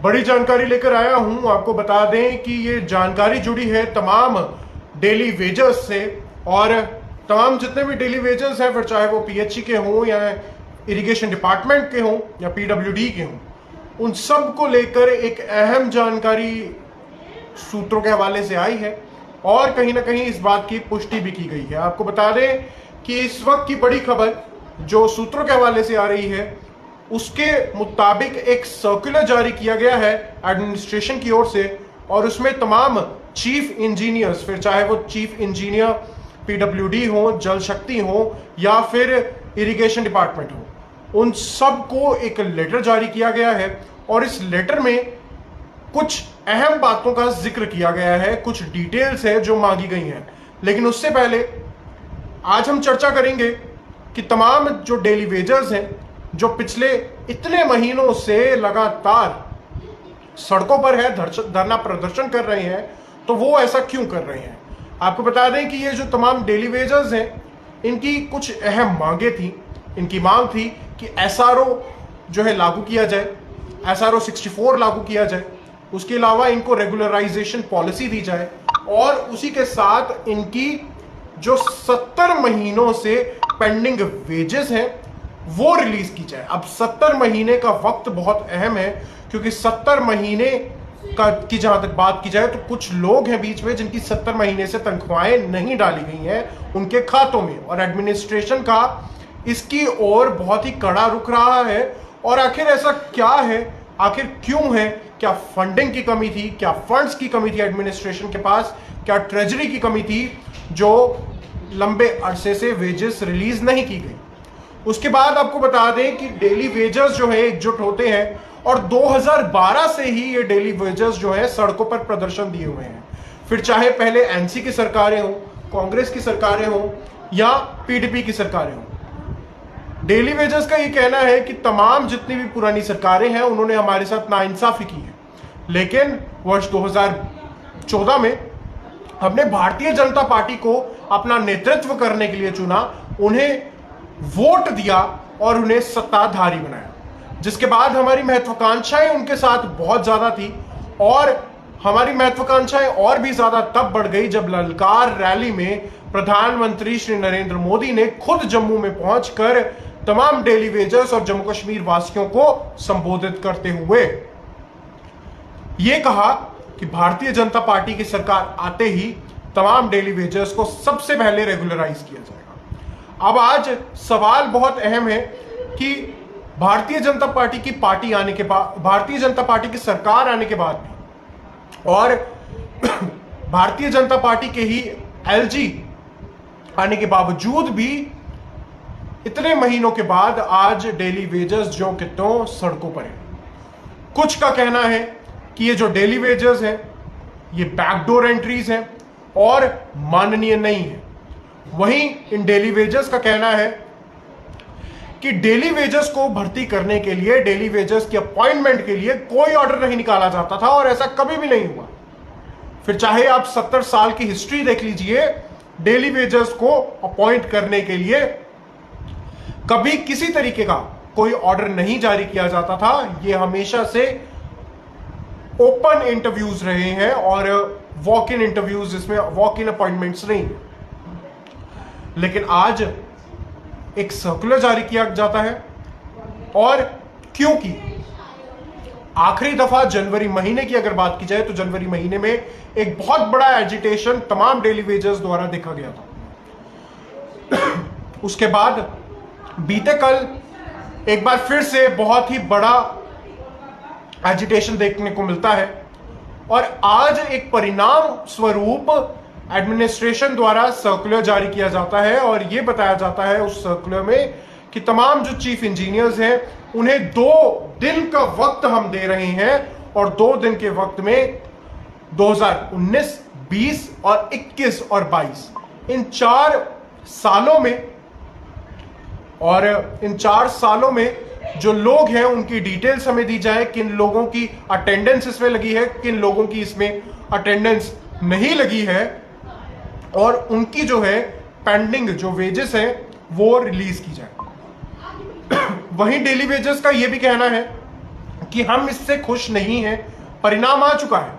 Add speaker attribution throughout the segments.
Speaker 1: बड़ी जानकारी लेकर आया हूं। आपको बता दें कि ये जानकारी जुड़ी है तमाम डेली वेजर्स से, और तमाम जितने भी डेली वेजर्स हैं, फिर चाहे वो पीएचई के हों या इरिगेशन डिपार्टमेंट के हों या पीडब्ल्यूडी के हों, उन सब को लेकर एक अहम जानकारी सूत्रों के हवाले से आई है और कहीं ना कहीं इस बात की पुष्टि भी की गई है। आपको बता दें कि इस वक्त की बड़ी खबर जो सूत्रों के हवाले से आ रही है, उसके मुताबिक एक सर्कुलर जारी किया गया है एडमिनिस्ट्रेशन की ओर से, और उसमें तमाम चीफ इंजीनियर्स, फिर चाहे वो चीफ इंजीनियर पीडब्ल्यूडी हो, जल शक्ति हो या फिर इरिगेशन डिपार्टमेंट हो, उन सब को एक लेटर जारी किया गया है। और इस लेटर में कुछ अहम बातों का जिक्र किया गया है, कुछ डिटेल्स है जो मांगी गई हैं। लेकिन उससे पहले आज हम चर्चा करेंगे कि तमाम जो डेली वेजर्स हैं, जो पिछले इतने महीनों से लगातार सड़कों पर है, धरना प्रदर्शन कर रहे हैं, तो वो ऐसा क्यों कर रहे हैं। आपको बता दें कि ये जो तमाम डेली वेजर्स हैं, इनकी कुछ अहम मांगे थी। इनकी मांग थी कि एसआरओ जो है लागू किया जाए, एसआरओ 64 लागू किया जाए, उसके अलावा इनको रेगुलराइजेशन पॉलिसी दी जाए, और उसी के साथ इनकी जो 70 महीनों से पेंडिंग वेजेस हैं वो रिलीज की जाए। अब 70 महीने का वक्त बहुत अहम है, क्योंकि 70 महीने की जहां तक बात की जाए तो कुछ लोग हैं बीच में जिनकी 70 महीने से तनख्वाहें नहीं डाली गई हैं उनके खातों में, और एडमिनिस्ट्रेशन का इसकी ओर बहुत ही कड़ा रुख रहा है। और आखिर ऐसा क्या है, आखिर क्यों है? क्या फंडिंग की कमी थी? क्या फंड्स की कमी थी एडमिनिस्ट्रेशन के पास? क्या ट्रेजरी की कमी थी जो लंबे अरसे से वेजेस रिलीज नहीं की गई? उसके बाद आपको बता दें कि डेली वेजर्स जो है एकजुट होते हैं, और 2012 से ही ये डेली वेजर्स जो है सड़कों पर प्रदर्शन दिए हुए हैं। फिर चाहे पहले एनसी की सरकारें हों, कांग्रेस की सरकारें हों या पीडीपी की सरकारें हों, डेली वेजर्स का ये कहना है कि तमाम जितनी भी पुरानी सरकारें हैं उन्होंने हमारे साथ नाइंसाफी की है। लेकिन वर्ष 2014 में हमने भारतीय जनता पार्टी को अपना नेतृत्व करने के लिए चुना, उन्हें वोट दिया और उन्हें सत्ताधारी बनाया, जिसके बाद हमारी महत्वाकांक्षाएं उनके साथ बहुत ज्यादा थी। और हमारी महत्वाकांक्षाएं और भी ज्यादा तब बढ़ गई जब ललकार रैली में प्रधानमंत्री श्री नरेंद्र मोदी ने खुद जम्मू में पहुंचकर तमाम डेली वेजर्स और जम्मू कश्मीर वासियों को संबोधित करते हुए यह कहा कि भारतीय जनता पार्टी की सरकार आते ही तमाम डेली वेजर्स को सबसे पहले रेगुलराइज किया जाएगा। अब आज सवाल बहुत अहम है कि भारतीय जनता पार्टी की पार्टी आने के बाद, भारतीय जनता पार्टी की सरकार आने के बाद भी, और भारतीय जनता पार्टी के ही एलजी आने के बावजूद भी इतने महीनों के बाद आज डेली वेजर्स जो कि तो सड़कों पर हैं। कुछ का कहना है कि ये जो डेली वेजर्स हैं ये बैकडोर एंट्रीज हैं और माननीय नहीं है। वहीं इन डेली वेजर्स का कहना है कि डेली वेजर्स को भर्ती करने के लिए, डेली वेजर्स की अपॉइंटमेंट के लिए कोई ऑर्डर नहीं निकाला जाता था और ऐसा कभी भी नहीं हुआ। फिर चाहे आप 70 साल की हिस्ट्री देख लीजिए, डेली वेजर्स को अपॉइंट करने के लिए कभी किसी तरीके का कोई ऑर्डर नहीं जारी किया जाता था। यह हमेशा से ओपन इंटरव्यूज रहे हैं और वॉक इन इंटरव्यूज, जिसमें वॉक इन अपॉइंटमेंट्स नहीं। लेकिन आज एक सर्कुलर जारी किया जाता है, और क्योंकि आखिरी दफा जनवरी महीने की अगर बात की जाए तो जनवरी महीने में एक बहुत बड़ा एजिटेशन तमाम डेली वेजर्स द्वारा देखा गया था। उसके बाद बीते कल एक बार फिर से बहुत ही बड़ा एजिटेशन देखने को मिलता है, और आज एक परिणाम स्वरूप एडमिनिस्ट्रेशन द्वारा सर्कुलर जारी किया जाता है, और यह बताया जाता है उस सर्कुलर में कि तमाम जो चीफ इंजीनियर्स हैं उन्हें 2 दिन का वक्त हम दे रहे हैं, और 2 दिन के वक्त में 2019, 20 और 21 और 22 इन 4 सालों में, और इन 4 सालों में जो लोग हैं उनकी डिटेल्स हमें दी जाए, किन लोगों की अटेंडेंस इसमें लगी है, किन लोगों की इसमें अटेंडेंस नहीं लगी है, और उनकी जो है पेंडिंग जो वेजेस है वो रिलीज की जाए। वहीं डेली वेजेस का यह भी कहना है कि हम इससे खुश नहीं हैं। परिणाम आ चुका है,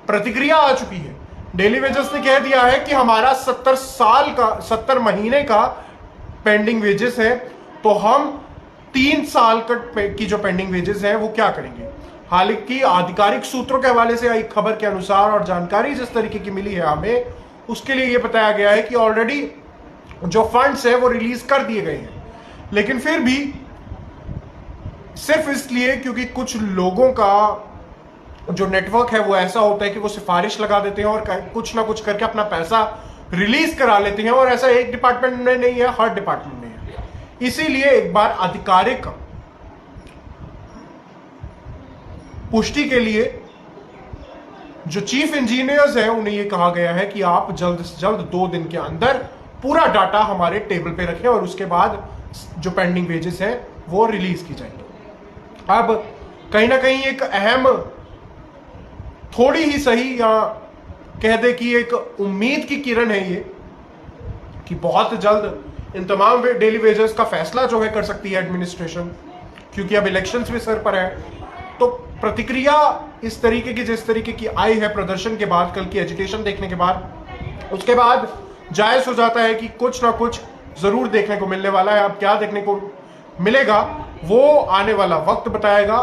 Speaker 1: प्रतिक्रिया आ चुकी है। डेली वेजेस ने कह दिया है कि हमारा 70 महीने का पेंडिंग वेजेस है, तो हम 3 साल की जो पेंडिंग वेजेस है वो क्या करेंगे। हालांकि आधिकारिक सूत्रों के हवाले से आई खबर के अनुसार और जानकारी जिस तरीके की मिली है हमें, उसके लिए यह बताया गया है कि ऑलरेडी जो फंड्स है वो रिलीज कर दिए गए हैं। लेकिन फिर भी सिर्फ इसलिए क्योंकि कुछ लोगों का जो नेटवर्क है वो ऐसा होता है कि वो सिफारिश लगा देते हैं और कुछ ना कुछ करके अपना पैसा रिलीज करा लेते हैं, और ऐसा एक डिपार्टमेंट में नहीं है, हर डिपार्टमेंट में है। इसीलिए एक बार आधिकारिक पुष्टि के लिए जो चीफ इंजीनियर्स हैं उन्हें यह कहा गया है कि आप जल्द से जल्द 2 दिन के अंदर पूरा डाटा हमारे टेबल पे रखें और उसके बाद जो पेंडिंग वेजेस हैं वो रिलीज की जाएंगी। अब कहीं ना कहीं एक अहम, थोड़ी ही सही, या कह दे कि एक उम्मीद की किरण है ये, कि बहुत जल्द इन तमाम डेली वेजेस का फैसला जो है कर सकती है एडमिनिस्ट्रेशन, क्योंकि अब इलेक्शंस भी सर पर है। तो प्रतिक्रिया इस तरीके की, जिस तरीके की आई है प्रदर्शन के बाद, कल की एजिटेशन देखने के बाद, उसके बाद जायज हो जाता है कि कुछ ना कुछ जरूर देखने को मिलने वाला है। अब क्या देखने को मिलेगा वो आने वाला वक्त बताएगा।